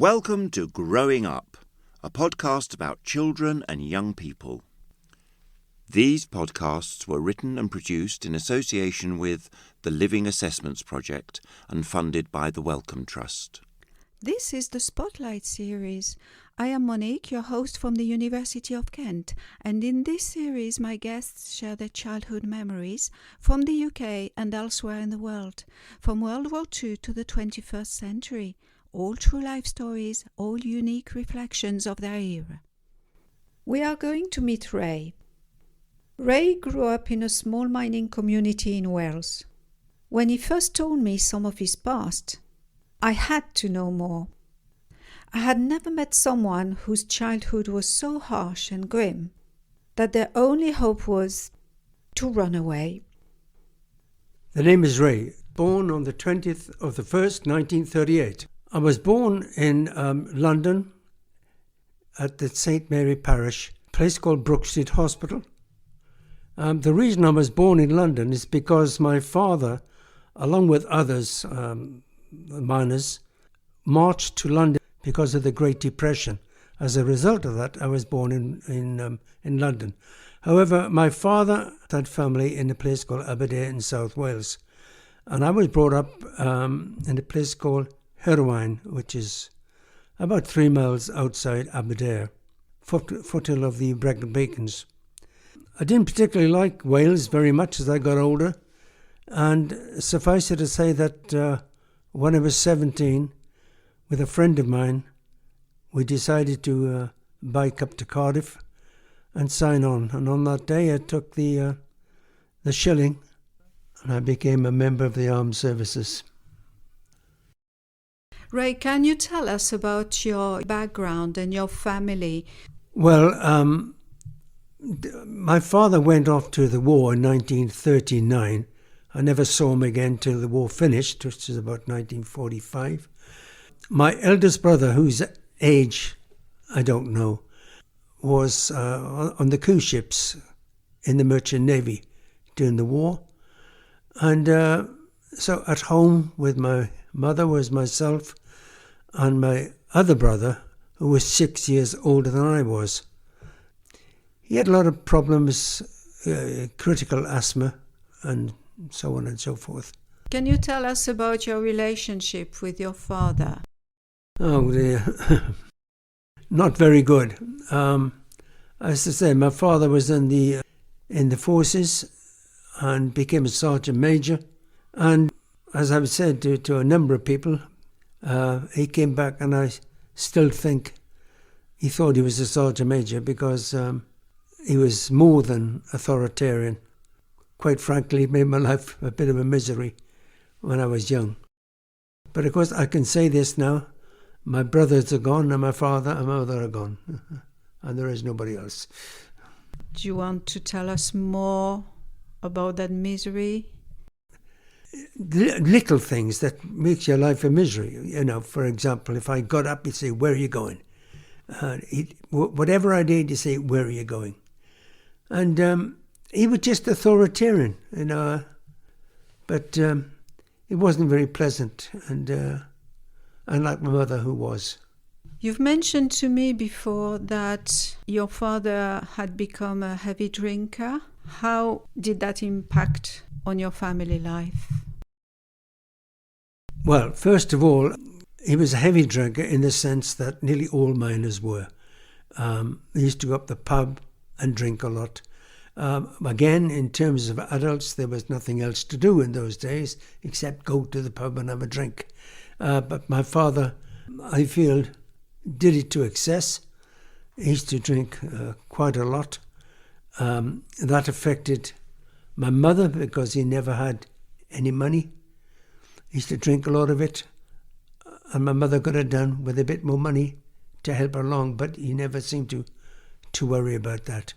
Welcome to Growing Up, a podcast about children and young people. These podcasts were written and produced in association with the Living Assessments Project and funded by the Wellcome Trust. This is the Spotlight series. I am Monique, your host from the University of Kent, and in this series my guests share their childhood memories from the UK and elsewhere in the world, from World War II to the 21st century, all true life stories, all unique reflections of their era. We are going to meet Ray. Ray grew up in a small mining community in Wales. When he first told me some of his past, I had to know more. I had never met someone whose childhood was so harsh and grim that their only hope was to run away. The name is Ray, born on the 20th of the 1st, 1938. I was born in London at the St. Mary Parish, a place called Brook Street Hospital. The reason I was born in London is because my father, along with others, miners, marched to London because of the Great Depression. As a result of that, I was born in London. However, my father had family in a place called Aberdare in South Wales, and I was brought up in a place called Hirwaun, which is about 3 miles outside Aberdare, foothill of the Brecon Beacons. I didn't particularly like Wales very much as I got older, and suffice it to say that when I was 17, with a friend of mine, we decided to bike up to Cardiff and sign on. And on that day, I took the shilling, and I became a member of the armed services. Ray, can you tell us about your background and your family? Well, my father went off to the war in 1939. I never saw him again till the war finished, which is about 1945. My eldest brother, whose age I don't know, was on the cruise ships in the Merchant Navy during the war. And so at home with my mother was myself and my other brother, who was 6 years older than I was. He had a lot of problems, critical asthma and so on and so forth. Can you tell us about your relationship with your father? Oh dear, not very good. As I say, my father was in the forces and became a sergeant major. And as I've said to a number of people, he came back, and I still think he thought he was a sergeant major because he was more than authoritarian. Quite frankly, it made my life a bit of a misery when I was young. But of course, I can say this now. My brothers are gone, and my father and my mother are gone. And there is nobody else. Do you want to tell us more about that misery? Little things that makes your life a misery. You know, for example, if I got up, he'd say, "Where are you going?" Whatever I did, he'd say, "Where are you going?" And he was just authoritarian, you know. But it wasn't very pleasant, and unlike my mother, who was. You've mentioned to me before that your father had become a heavy drinker. How did that impact on your family life? Well, first of all, he was a heavy drinker in the sense that nearly all miners were. They used to go up the pub and drink a lot. Again, in terms of adults, there was nothing else to do in those days except go to the pub and have a drink. But my father, I feel, did it to excess. He used to drink quite a lot. That affected my mother because he never had any money. He used to drink a lot of it, and my mother got it done with a bit more money to help her along, but he never seemed to worry about that.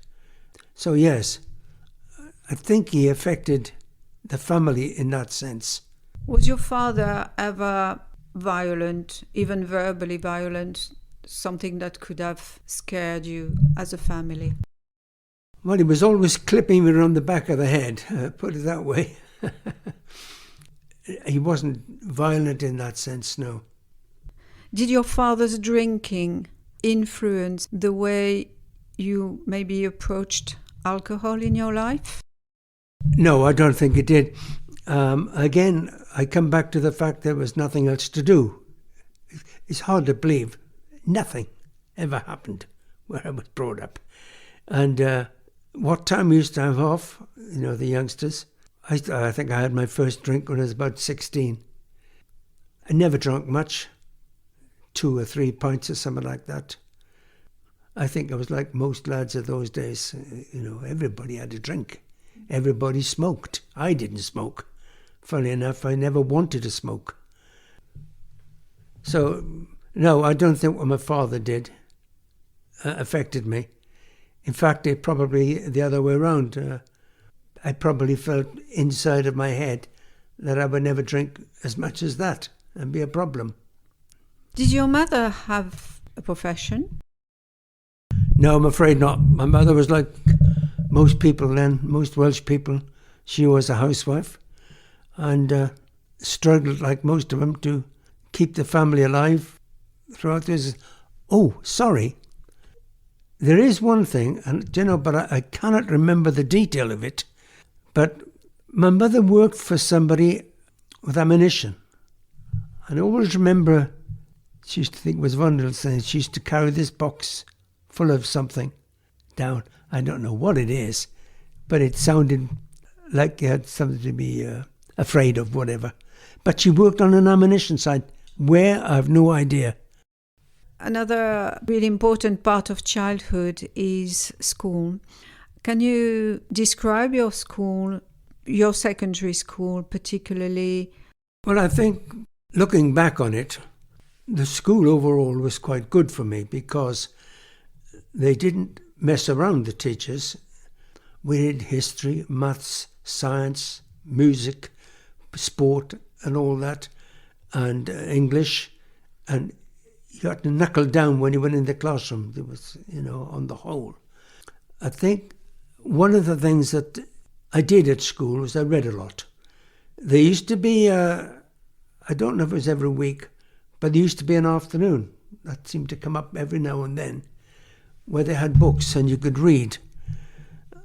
So yes, I think he affected the family in that sense. Was your father ever violent, even verbally violent, something that could have scared you as a family? Well, he was always clipping me around the back of the head, put it that way. He wasn't violent in that sense, no. Did your father's drinking influence the way you maybe approached alcohol in your life? No, I don't think it did. Again, I come back to the fact there was nothing else to do. It's hard to believe. Nothing ever happened where I was brought up. And what time we used to have off, the youngsters, I think I had my first drink when I was about 16. I never drank much, 2 or 3 pints or something like that. I think I was like most lads of those days. Everybody had a drink. Everybody smoked. I didn't smoke. Funny enough, I never wanted to smoke. So, no, I don't think what my father did affected me. In fact, it probably the other way around. I probably felt inside of my head that I would never drink as much as that and be a problem. Did your mother have a profession? No, I'm afraid not. My mother was like most people then, most Welsh people. She was a housewife and struggled like most of them to keep the family alive throughout this. Oh, sorry. There is one thing, but I cannot remember the detail of it. But my mother worked for somebody with ammunition. And I always remember, she used to think it was wonderful, saying she used to carry this box full of something down. I don't know what it is, but it sounded like you had something to be afraid of, whatever. But she worked on an ammunition site. Where? I have no idea. Another really important part of childhood is school. Can you describe your school, your secondary school particularly? Well, I think looking back on it, the school overall was quite good for me because they didn't mess around, the teachers. We did history, maths, science, music, sport and all that, and English, and you had to knuckle down when you went in the classroom. There was, on the whole. I think one of the things that I did at school was I read a lot. There used to be, I don't know if it was every week, but there used to be an afternoon that seemed to come up every now and then where they had books and you could read.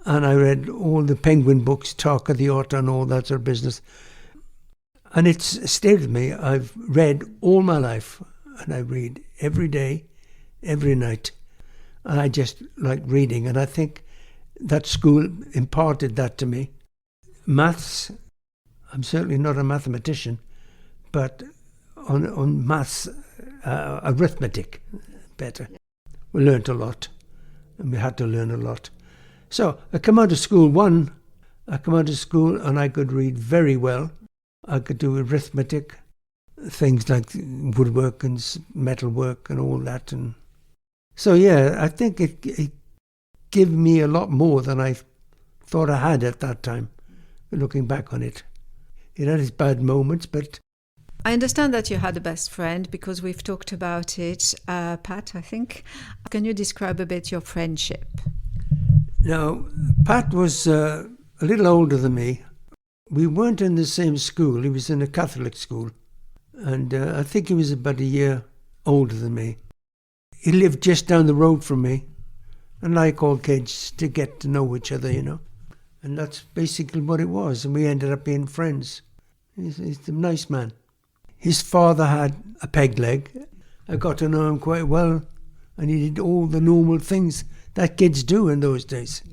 And I read all the Penguin books, Talk of the Otter and all that sort of business. And it's stayed with me. I've read all my life. And I read every day, every night. And I just like reading. And I think that school imparted that to me. Maths, I'm certainly not a mathematician, but on maths, arithmetic, better. We learnt a lot, and we had to learn a lot. So I come out of school and I could read very well. I could do arithmetic, things like woodwork and metalwork and all that. And so, yeah, I think it gave me a lot more than I thought I had at that time, looking back on it. It had its bad moments, but... I understand that you had a best friend because we've talked about it, Pat, I think. Can you describe a bit your friendship? Now, Pat was a little older than me. We weren't in the same school. He was in a Catholic school. And I think he was about a year older than me. He lived just down the road from me. And like all kids, to get to know each other, And that's basically what it was. And we ended up being friends. He's a nice man. His father had a peg leg. I got to know him quite well. And he did all the normal things that kids do in those days.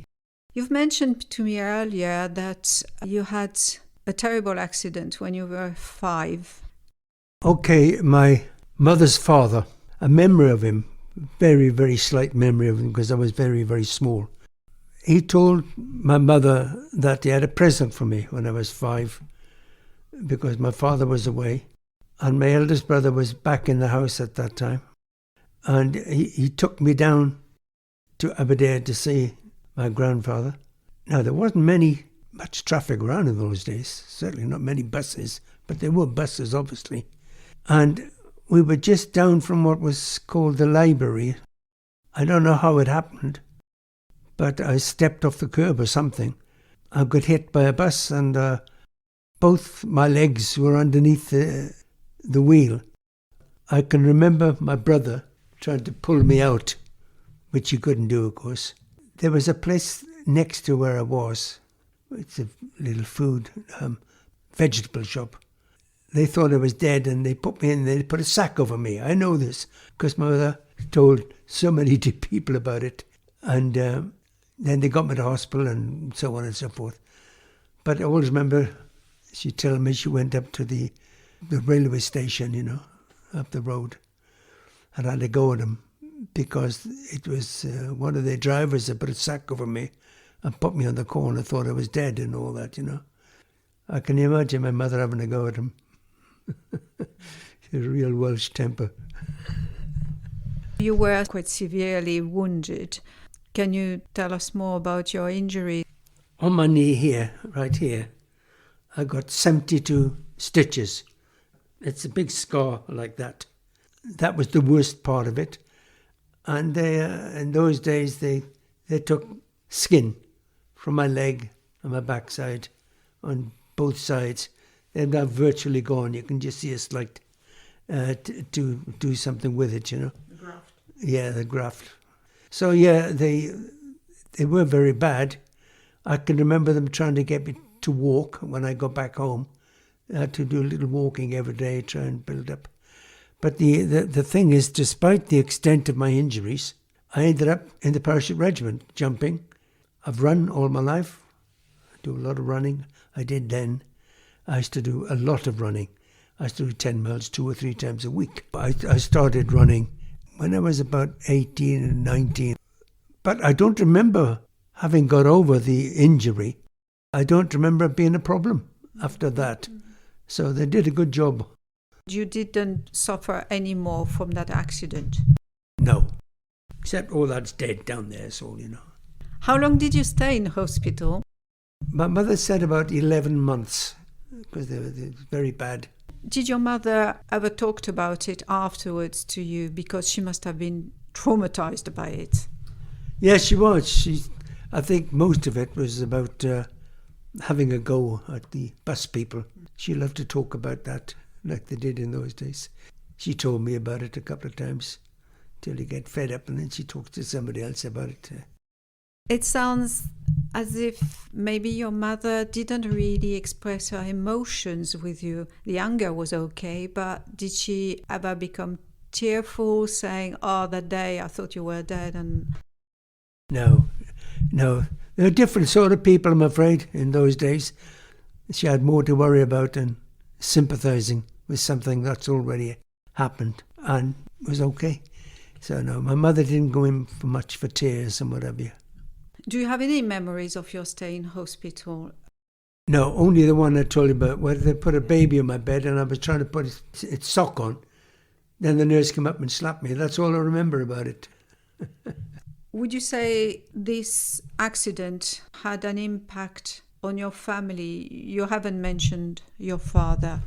You've mentioned to me earlier that you had a terrible accident when you were 5. Okay, my mother's father, a memory of him, very, very slight memory of him because I was very, very small. He told my mother that he had a present for me when I was 5 because my father was away and my eldest brother was back in the house at that time. And he took me down to Aberdare to see my grandfather. Now, there wasn't much traffic around in those days, certainly not many buses, but there were buses, obviously. And we were just down from what was called the library. I don't know how it happened, but I stepped off the curb or something. I got hit by a bus and both my legs were underneath the wheel. I can remember my brother trying to pull me out, which he couldn't do, of course. There was a place next to where I was. It's a little food, vegetable shop. They thought I was dead and they put me in, they put a sack over me. I know this because my mother told so many people about it. And then they got me to hospital and so on and so forth. But I always remember she telling me she went up to the railway station, you know, up the road. And I had to go with them because it was one of their drivers that put a sack over me and put me on the corner, thought I was dead and all that, you know. I can imagine my mother having a go at him. She's a real Welsh temper. You were quite severely wounded. Can you tell us more about your injury? On my knee here, right here, I got 72 stitches. It's a big scar like that. That was the worst part of it. And they, in those days, they took skin from my leg and my backside on both sides. They're now virtually gone. You can just see a slight to do something with it, you know. The graft. Yeah, the graft. So yeah, they were very bad. I can remember them trying to get me to walk when I got back home. I had to do a little walking every day, try and build up. But the thing is, despite the extent of my injuries, I ended up in the parachute regiment, jumping. I've run all my life. I do a lot of running. I did then. I used to do a lot of running. I used to do 10 miles 2 or 3 times a week. I started running when I was about 18 and 19. But I don't remember having got over the injury. I don't remember it being a problem after that. So they did a good job. You didn't suffer any more from that accident? No. Except all that's dead down there, so, you know. How long did you stay in hospital? My mother said about 11 months, because they were very bad. Did your mother ever talk about it afterwards to you? Because she must have been traumatized by it. Yes, she was. I think most of it was about having a go at the bus people. She loved to talk about that, like they did in those days. She told me about it a couple of times, till you get fed up, and then she talks to somebody else about it. It sounds as if maybe your mother didn't really express her emotions with you. The anger was okay, but did she ever become tearful, saying, "Oh, that day I thought you were dead"? And No. There were different sort of people, I'm afraid, in those days. She had more to worry about than sympathising with something that's already happened and was okay. So no, my mother didn't go in for much for tears and whatever. do you have any memories of your stay in hospital? No, only the one I told you about, where they put a baby on my bed and I was trying to put its sock on. Then the nurse came up and slapped me. That's all I remember about it. Would you say this accident had an impact on your family? You haven't mentioned your father.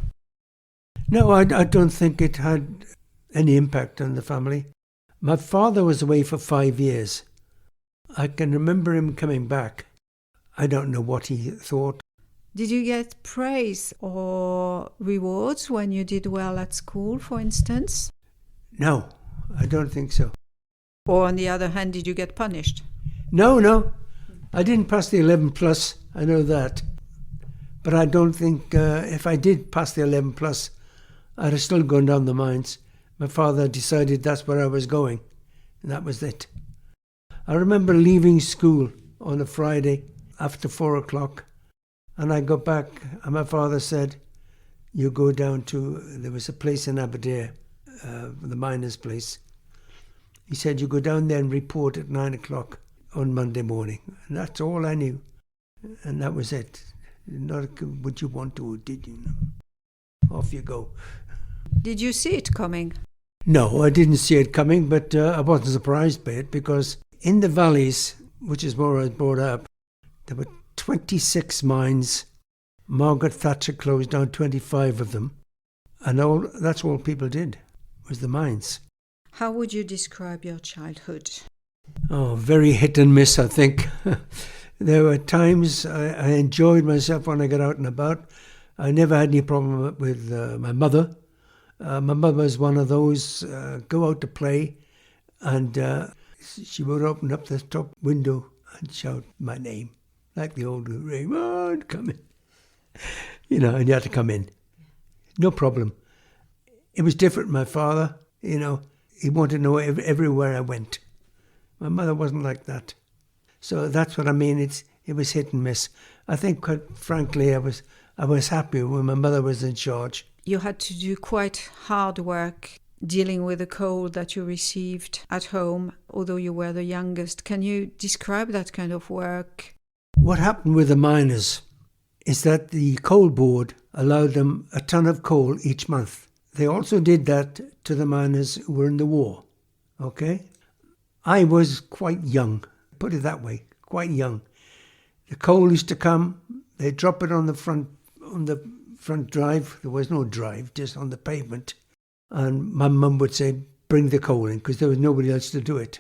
No, I don't think it had any impact on the family. My father was away for 5 years. I can remember him coming back. I don't know what he thought. Did you get praise or rewards when you did well at school, for instance? No, I don't think so. Or on the other hand, did you get punished? No. I didn't pass the 11 plus, I know that. But I don't think if I did pass the 11 plus, I'd have still gone down the mines. My father decided that's where I was going, and that was it. I remember leaving school on a Friday after 4 o'clock, and I got back, and my father said, you go down to, there was a place in Aberdare, the miner's place. He said, you go down there and report at 9 o'clock on Monday morning. And that's all I knew. And that was it. Not what you want to, did you? Off you go. Did you see it coming? No, I didn't see it coming, but I wasn't surprised by it because in the valleys, which is where I was brought up, there were 26 mines. Margaret Thatcher closed down 25 of them. And that's all people did, was the mines. How would you describe your childhood? Oh, very hit and miss, I think. There were times I enjoyed myself when I got out and about. I never had any problem with my mother. My mother was one of those, go out to play, and she would open up the top window and shout my name, like the old Raymond, come in. And you had to come in. No problem. It was different. My father, he wanted to know everywhere I went. My mother wasn't like that. So that's what I mean. It was hit and miss. I think, quite frankly, I was happy when my mother was in charge. You had to do quite hard work dealing with the cold that you received at home, although you were the youngest. Can you describe that kind of work? What happened with the miners is that the coal board allowed them a ton of coal each month. They also did that to the miners who were in the war. Okay? I was quite young, put it that way, quite young. The coal used to come, they'd drop it on the front drive. There was no drive, just on the pavement. And my mum would say, bring the coal in, because there was nobody else to do it.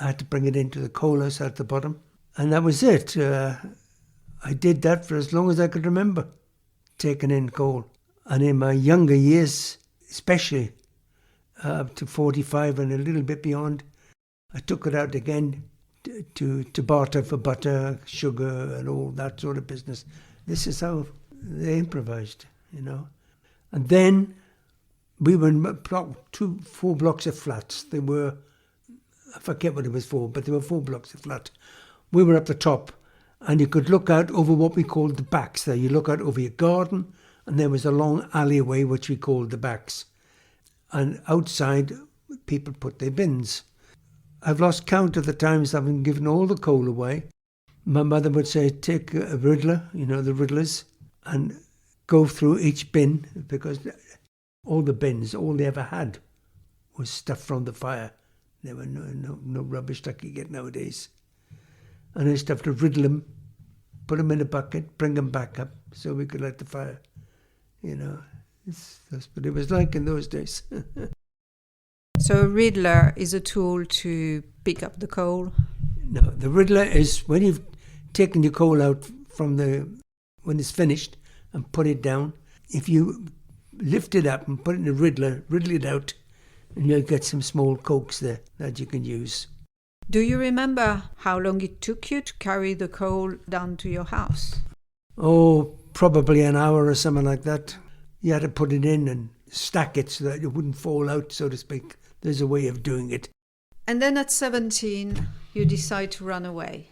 I had to bring it into the coal house at the bottom. And that was it. I did that for as long as I could remember, taking in coal. And in my younger years, especially up to 45 and a little bit beyond, I took it out again to barter for butter, sugar, and all that sort of business. This is how they improvised, And then we were in 4 blocks of flats. They were, I forget what it was for, but there were 4 blocks of flats. We were up the top, and you could look out over what we called the backs there. You look out over your garden, and there was a long alleyway, which we called the backs. And outside, people put their bins. I've lost count of the times I've been given all the coal away. My mother would say, take a riddler, the riddlers, and go through each bin, because all the bins, all they ever had was stuff from the fire. There were no rubbish like you get nowadays. And I used to have to riddle them, put them in a bucket, bring them back up so we could light the fire. That's what it was like in those days. So a riddler is a tool to pick up the coal? No, the riddler is when you've taken your coal out when it's finished and put it down. If you lift it up and put it in a riddle it out, and you'll get some small cokes there that you can use. Do you remember how long it took you to carry the coal down to your house? Oh, probably an hour or something like that. You had to put it in and stack it so that it wouldn't fall out, so to speak. There's a way of doing it. And then at 17, you decide to run away.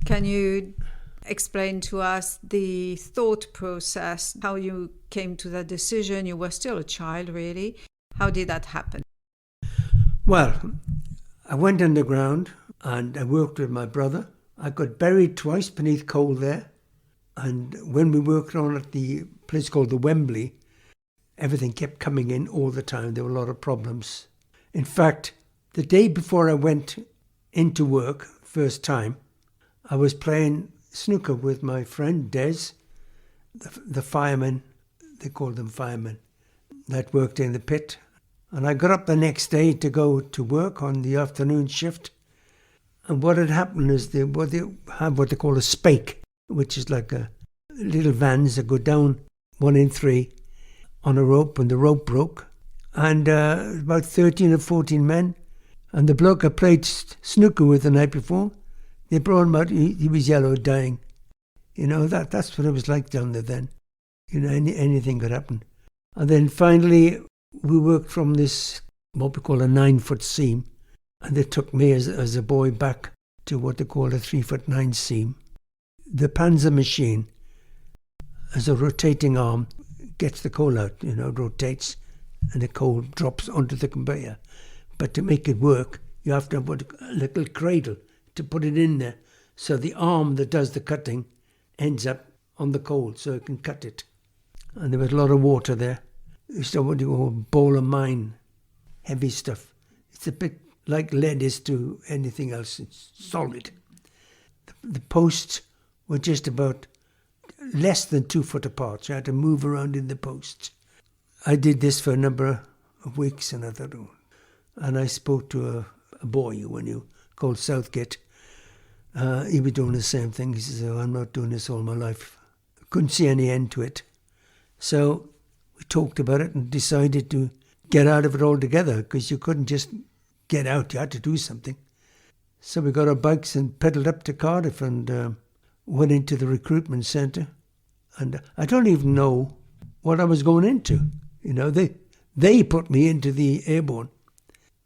Can you explain to us the thought process, how you came to that decision? You were still a child, really. How did that happen? Well, I went underground and I worked with my brother. I got buried twice beneath coal there. And when we worked on at the place called the Wembley, everything kept coming in all the time. There were a lot of problems. In fact, the day before I went into work, first time, I was playing snooker with my friend Des, the fireman, they called them firemen, that worked in the pit. And I got up the next day to go to work on the afternoon shift. And what had happened is they have what they call a spake, which is like a little vans that go down 1 in 3 on a rope, and the rope broke. And about 13 or 14 men. And the bloke I played snooker with the night before, they brought him out, he was yellow, dying. That's what it was like down there then. Anything could happen. And then finally, we worked from this, what we call a 9-foot seam. And they took me as a boy back to what they call a 3'9" seam. The Panzer machine, as a rotating arm, gets the coal out, rotates, and the coal drops onto the conveyor. But to make it work, you have to have a little cradle to put it in there. So the arm that does the cutting ends up on the coal so it can cut it. And there was a lot of water there. It's what you call ball of mine, heavy stuff. It's a bit like lead is to anything else. It's solid. The posts were just about less than 2 foot apart. So I had to move around in the posts. I did this for a number of weeks, and I thought, and I spoke to a boy who I knew called Southgate. He was doing the same thing. He says, I'm not doing this all my life. Couldn't see any end to it. So we talked about it and decided to get out of it altogether, because you couldn't just get out, you had to do something. So we got our bikes and pedalled up to Cardiff and went into the recruitment centre. And I don't even know what I was going into. You know, they put me into the Airborne.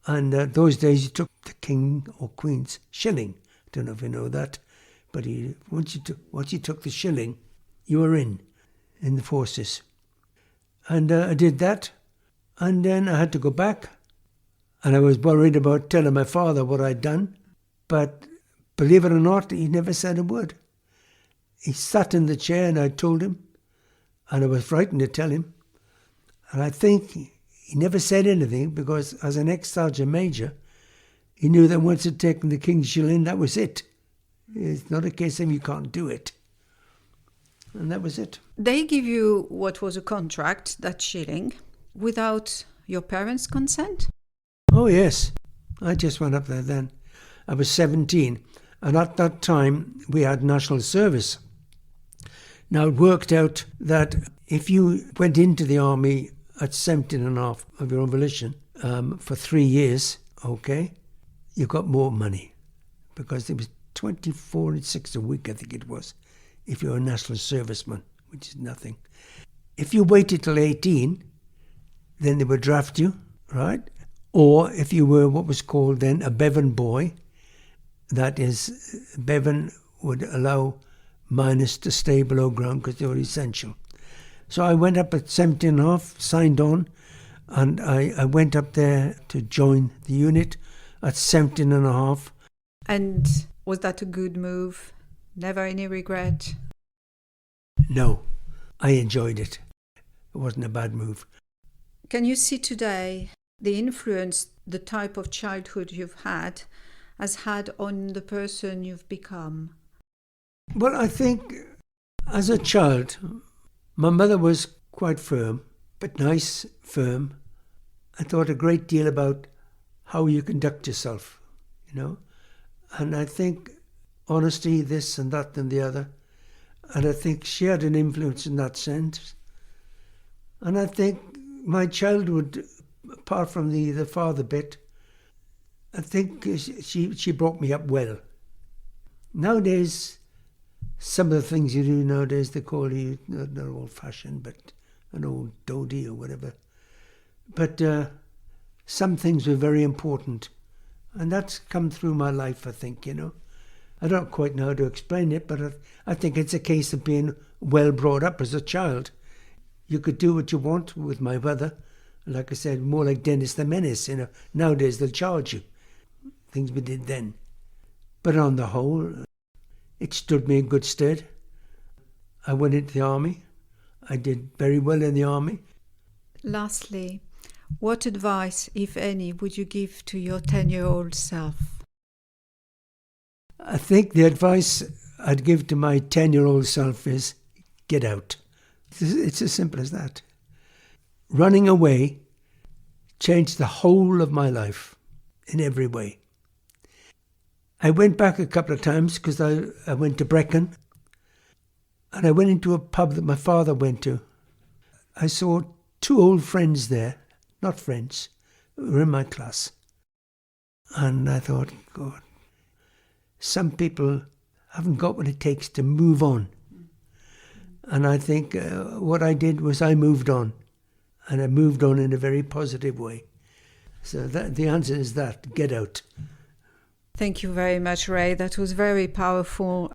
And those days you took the King or Queen's shilling. I don't know if you know that. But once you took the shilling, you were in the forces. And I did that. And then I had to go back. And I was worried about telling my father what I'd done. But believe it or not, he never said a word. He sat in the chair and I told him. And I was frightened to tell him. And I think he never said anything because as an ex-sergeant major, he knew that once he'd taken the King's shilling, that was it. It's not a case of you can't do it. And that was it. They give you what was a contract, that shilling, without your parents' consent? Oh, yes. I just went up there then. I was 17. And at that time, we had national service. Now, it worked out that if you went into the army at 17.5 of your own volition for 3 years, okay, you got more money. Because it was 24 and 6 a week, I think it was, if you're a national serviceman, which is nothing. If you waited till 18, then they would draft you, right? Or if you were what was called then a Bevan boy, that is, Bevan would allow miners to stay below ground because they were essential. So I went up at 17.5, signed on, and I went up there to join the unit at 17.5. And was that a good move? Never any regret? No, I enjoyed it. It wasn't a bad move. Can you see today the influence the type of childhood you've had has had on the person you've become? Well, I think as a child, my mother was quite firm, but nice, firm. I thought a great deal about how you conduct yourself, you know. And I think honesty, this and that and the other. And I think she had an influence in that sense. And I think my childhood, apart from the father bit, I think she brought me up well. Nowadays, some of the things you do nowadays, they call you, not old-fashioned, but an old dodie or whatever. But some things were very important. And that's come through my life, I think, you know. I don't quite know how to explain it, but I think it's a case of being well brought up as a child. You could do what you want with my mother. Like I said, more like Dennis the Menace, you know. Nowadays they'll charge you. Things we did then. But on the whole, it stood me in good stead. I went into the army. I did very well in the army. Lastly, what advice, if any, would you give to your 10-year-old self? I think the advice I'd give to my 10-year-old self is get out. It's as simple as that. Running away changed the whole of my life in every way. I went back a couple of times because I went to Brecon and I went into a pub that my father went to. I saw 2 old friends there, not friends, who were in my class. And I thought, God, some people haven't got what it takes to move on. And I think what I did was I moved on. And I moved on in a very positive way. So the answer is that, get out. Thank you very much, Ray. That was very powerful.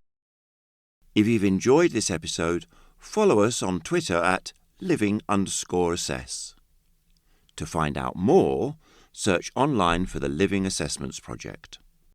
If you've enjoyed this episode, follow us on Twitter at living_assess. To find out more, search online for the Living Assessments Project.